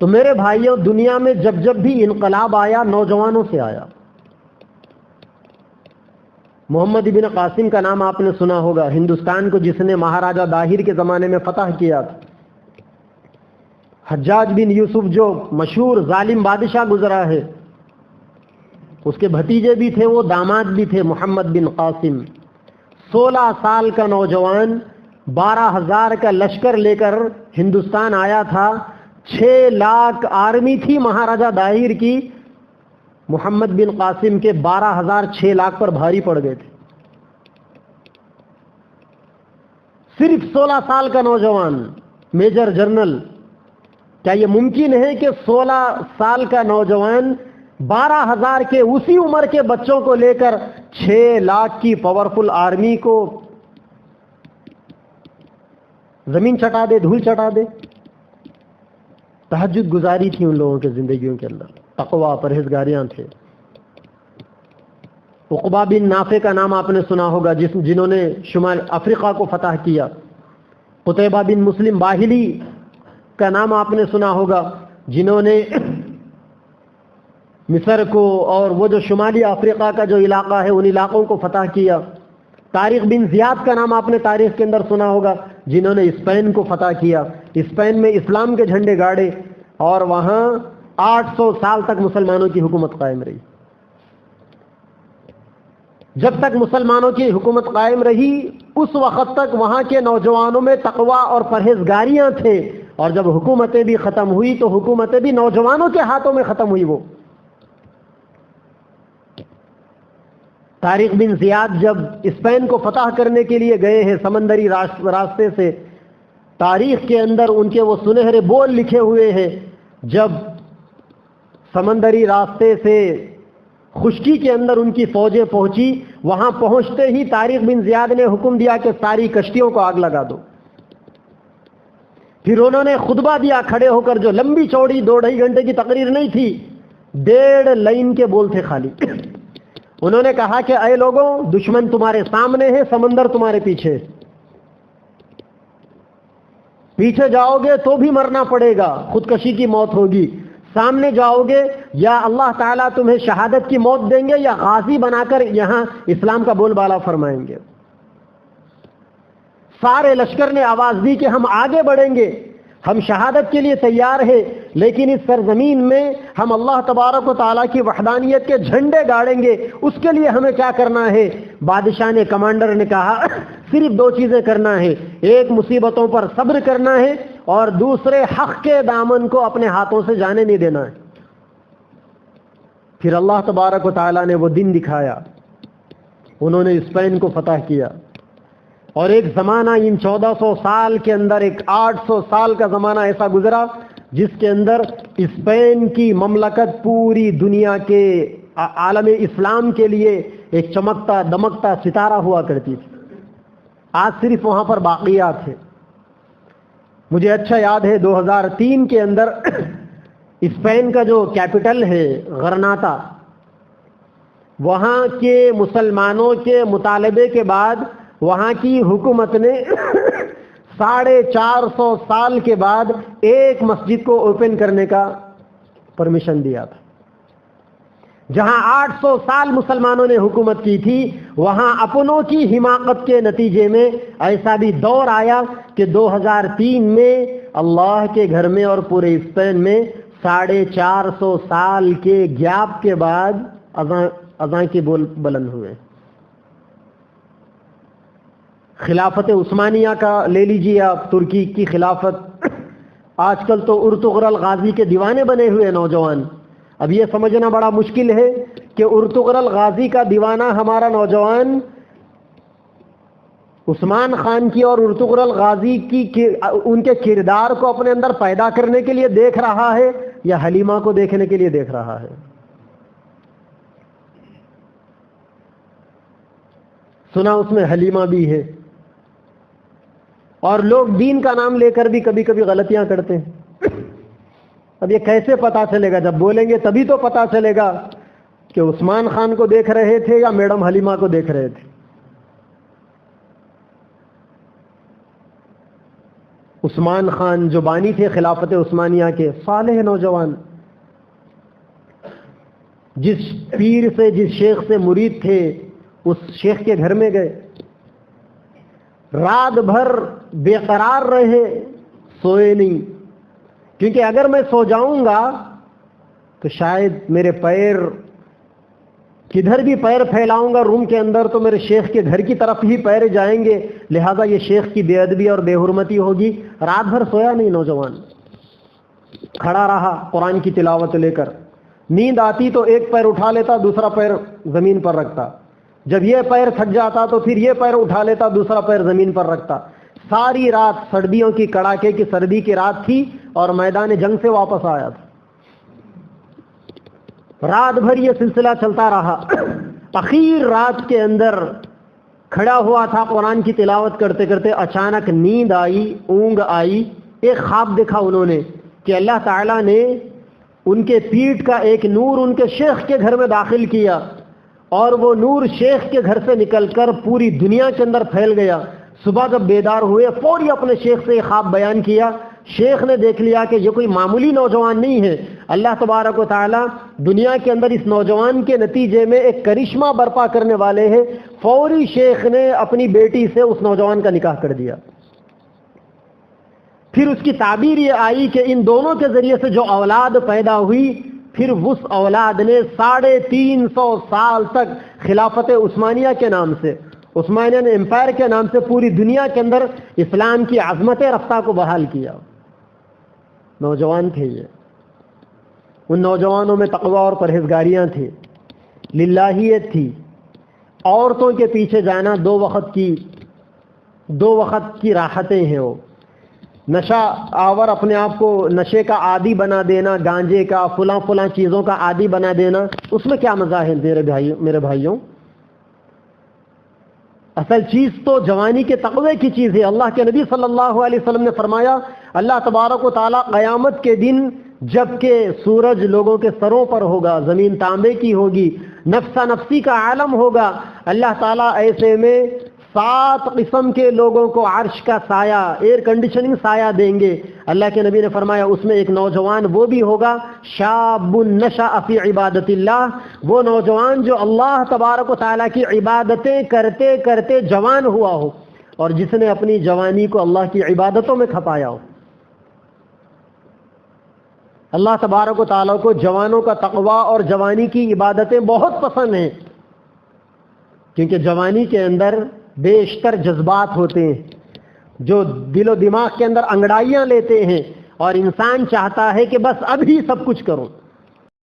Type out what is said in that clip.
تو میرے بھائیوں، دنیا میں جب جب بھی انقلاب آیا نوجوانوں سے آیا۔ محمد ابن قاسم کا نام آپ نے سنا ہوگا، ہندوستان کو جس نے مہاراجہ داہر کے زمانے میں فتح کیا تھا۔ حجاج بن یوسف جو مشہور ظالم بادشاہ گزرا ہے، اس کے بھتیجے بھی تھے، وہ داماد بھی تھے، محمد بن قاسم۔ 16 سال کا نوجوان 12,000 کا لشکر لے کر ہندوستان آیا تھا۔ 6 لاکھ آرمی تھی مہاراجہ داہر کی، محمد بن قاسم کے 12,000 6 لاکھ پر بھاری پڑ گئے تھے۔ صرف 16 سال کا نوجوان میجر جنرل۔ کیا یہ ممکن ہے کہ 16 سال کا نوجوان 12,000 کے اسی عمر کے بچوں کو لے کر 6 لاکھ کی پاورفل آرمی کو زمین چٹا دے، دھول چٹا دے؟ تہجد گزاری تھی ان لوگوں کے زندگیوں کے اندر، تقوی، پرہیزگاریاں تھے۔ عقبہ بن نافع کا نام آپ نے سنا ہوگا، جنہوں نے شمال افریقہ کو فتح کیا۔ قتیبہ بن مسلم باہلی کا نام آپ نے سنا ہوگا، جنہوں نے مصر کو اور وہ جو شمالی افریقہ کا جو علاقہ ہے ان علاقوں کو فتح کیا۔ طارق بن زیاد کا نام آپ نے تاریخ کے اندر سنا ہوگا، جنہوں نے اسپین کو فتح کیا، اسپین میں اسلام کے جھنڈے گاڑے اور وہاں 800 سال تک مسلمانوں کی حکومت قائم رہی۔ جب تک مسلمانوں کی حکومت قائم رہی اس وقت تک وہاں کے نوجوانوں میں تقوی اور پرہیزگاریاں تھے، اور جب حکومتیں بھی ختم ہوئی تو حکومتیں بھی نوجوانوں کے ہاتھوں میں ختم ہوئی۔ وہ طارق بن زیاد جب اسپین کو فتح کرنے کے لیے گئے ہیں سمندری راستے سے، تاریخ کے اندر ان کے وہ سنہرے بول لکھے ہوئے ہیں، جب سمندری راستے سے خشکی کے اندر ان کی فوجیں پہنچی، وہاں پہنچتے ہی طارق بن زیاد نے حکم دیا کہ ساری کشتیوں کو آگ لگا دو۔ پھر انہوں نے خطبہ دیا کھڑے ہو کر، جو لمبی چوڑی 2-2.5 گھنٹے کی تقریر نہیں تھی، 1.5 لائن کے بول تھے خالی۔ انہوں نے کہا کہ اے لوگوں، دشمن تمہارے سامنے ہے، سمندر تمہارے پیچھے، پیچھے جاؤ گے تو بھی مرنا پڑے گا، خودکشی کی موت ہوگی، سامنے جاؤ گے یا اللہ تعالیٰ تمہیں شہادت کی موت دیں گے یا غازی بنا کر یہاں اسلام کا بول بالا فرمائیں گے۔ سارے لشکر نے آواز دی کہ ہم آگے بڑھیں گے، ہم شہادت کے لیے تیار ہیں، لیکن اس سرزمین میں ہم اللہ تبارک و تعالیٰ کی وحدانیت کے جھنڈے گاڑیں گے، اس کے لیے ہمیں کیا کرنا ہے؟ بادشاہ نے، کمانڈر نے کہا صرف 2 چیزیں کرنا ہے، ایک مصیبتوں پر صبر کرنا ہے اور دوسرے حق کے دامن کو اپنے ہاتھوں سے جانے نہیں دینا ہے۔ پھر اللہ تبارک و تعالیٰ نے وہ دن دکھایا، انہوں نے اسپین کو فتح کیا، اور ایک زمانہ ان 1400 سال کے اندر، ایک 800 سال کا زمانہ ایسا گزرا جس کے اندر اسپین کی مملکت پوری دنیا کے عالم اسلام کے لیے ایک چمکتا دمکتا ستارہ ہوا کرتی تھی۔ آج صرف وہاں پر باقیات ہیں۔ مجھے اچھا یاد ہے 2003 کے اندر اسپین کا جو کیپٹل ہے غرناطہ، وہاں کے مسلمانوں کے مطالبے کے بعد وہاں کی حکومت نے 450 سال کے بعد ایک مسجد کو اوپن کرنے کا پرمیشن دیا تھا۔ جہاں 800 سال مسلمانوں نے حکومت کی تھی، وہاں اپنوں کی حماقت کے نتیجے میں ایسا بھی دور آیا کہ 2003 میں اللہ کے گھر میں اور پورے اسپین میں 450 سال کے گیپ کے بعد اذان کے بول بلند ہوئے۔ خلافت عثمانیہ کا لے لیجیے آپ، ترکی کی خلافت، آج کل تو ارطغرل غازی کے دیوانے بنے ہوئے نوجوان۔ اب یہ سمجھنا بڑا مشکل ہے کہ ارطغرل غازی کا دیوانہ ہمارا نوجوان عثمان خان کی اور ارطغرل غازی کی ان کے کردار کو اپنے اندر پیدا کرنے کے لیے دیکھ رہا ہے یا حلیمہ کو دیکھنے کے لیے دیکھ رہا ہے؟ سنا اس میں حلیمہ بھی ہے، اور لوگ دین کا نام لے کر بھی کبھی کبھی غلطیاں کرتے ہیں۔ اب یہ کیسے پتا چلے گا؟ جب بولیں گے تبھی تو پتا چلے گا کہ عثمان خان کو دیکھ رہے تھے یا میڈم حلیمہ کو دیکھ رہے تھے۔ عثمان خان جو بانی تھے خلافت عثمانیہ کے، صالح نوجوان، جس پیر سے جس شیخ سے مرید تھے اس شیخ کے گھر میں گئے، رات بھر بے قرار رہے، سوئے نہیں، کیونکہ اگر میں سو جاؤں گا تو شاید میرے پیر، کدھر بھی پیر پھیلاؤں گا روم کے اندر تو میرے شیخ کے گھر کی طرف ہی پیر جائیں گے، لہذا یہ شیخ کی بے ادبی اور بے حرمتی ہوگی۔ رات بھر سویا نہیں نوجوان، کھڑا رہا قرآن کی تلاوت لے کر، نیند آتی تو ایک پیر اٹھا لیتا، دوسرا پیر زمین پر رکھتا، جب یہ پیر تھک جاتا تو پھر یہ پیر اٹھا لیتا، دوسرا پیر زمین پر رکھتا۔ ساری رات سردیوں کی کڑاکے کی سردی کی رات تھی اور میدان جنگ سے واپس آیا تھا، رات بھر یہ سلسلہ چلتا رہا۔ اخیر رات کے اندر کھڑا ہوا تھا قرآن کی تلاوت کرتے کرتے، اچانک نیند آئی، اونگ آئی، ایک خواب دیکھا انہوں نے کہ اللہ تعالیٰ نے ان کے پیٹھ کا ایک نور ان کے شیخ کے گھر میں داخل کیا، اور وہ نور شیخ کے گھر سے نکل کر پوری دنیا کے اندر پھیل گیا۔ صبح جب بیدار ہوئے فوری اپنے شیخ سے یہ خواب بیان کیا، شیخ نے دیکھ لیا کہ یہ کوئی معمولی نوجوان نہیں ہے، اللہ تبارک و تعالی دنیا کے اندر اس نوجوان کے نتیجے میں ایک کرشمہ برپا کرنے والے ہیں۔ فوری شیخ نے اپنی بیٹی سے اس نوجوان کا نکاح کر دیا۔ پھر اس کی تعبیر یہ آئی کہ ان دونوں کے ذریعے سے جو اولاد پیدا ہوئی، پھر اس اولاد نے 350 سال تک خلافت عثمانیہ کے نام سے، عثمانین امپائر کے نام سے پوری دنیا کے اندر اسلام کی عظمت رفتہ کو بحال کیا۔ نوجوان تھے یہ، ان نوجوانوں میں تقوی اور پرہیزگاریاں تھیں، للہیت تھی، عورتوں کے پیچھے جانا دو وقت کی راحتیں ہیں، وہ نشہ آور اپنے آپ کو نشے کا عادی بنا دینا، گانجے کا فلاں چیزوں کا عادی بنا دینا، اس میں کیا مزہ ہے میرے بھائیوں؟ اصل چیز تو جوانی کے تقوی کی چیز ہے۔ اللہ کے نبی صلی اللہ علیہ وسلم نے فرمایا، اللہ تبارک و تعالیٰ قیامت کے دن جب کہ سورج لوگوں کے سروں پر ہوگا، زمین تانبے کی ہوگی، نفسا نفسی کا عالم ہوگا، اللہ تعالیٰ ایسے میں 7 قسم کے لوگوں کو عرش کا سایہ، ایئر کنڈیشننگ سایہ دیں گے۔ اللہ کے نبی نے فرمایا اس میں ایک نوجوان وہ بھی ہوگا، شاب نشأ فی عبادت اللہ، وہ نوجوان جو اللہ تبارک و تعالیٰ کی عبادتیں کرتے کرتے جوان ہوا ہو، اور جس نے اپنی جوانی کو اللہ کی عبادتوں میں کھپایا ہو۔ اللہ تبارک و تعالیٰ کو جوانوں کا تقوی اور جوانی کی عبادتیں بہت پسند ہیں، کیونکہ جوانی کے اندر بیشتر جذبات ہوتے ہیں جو دل و دماغ کے اندر انگڑائیاں لیتے ہیں، اور انسان چاہتا ہے کہ بس ابھی سب کچھ کروں۔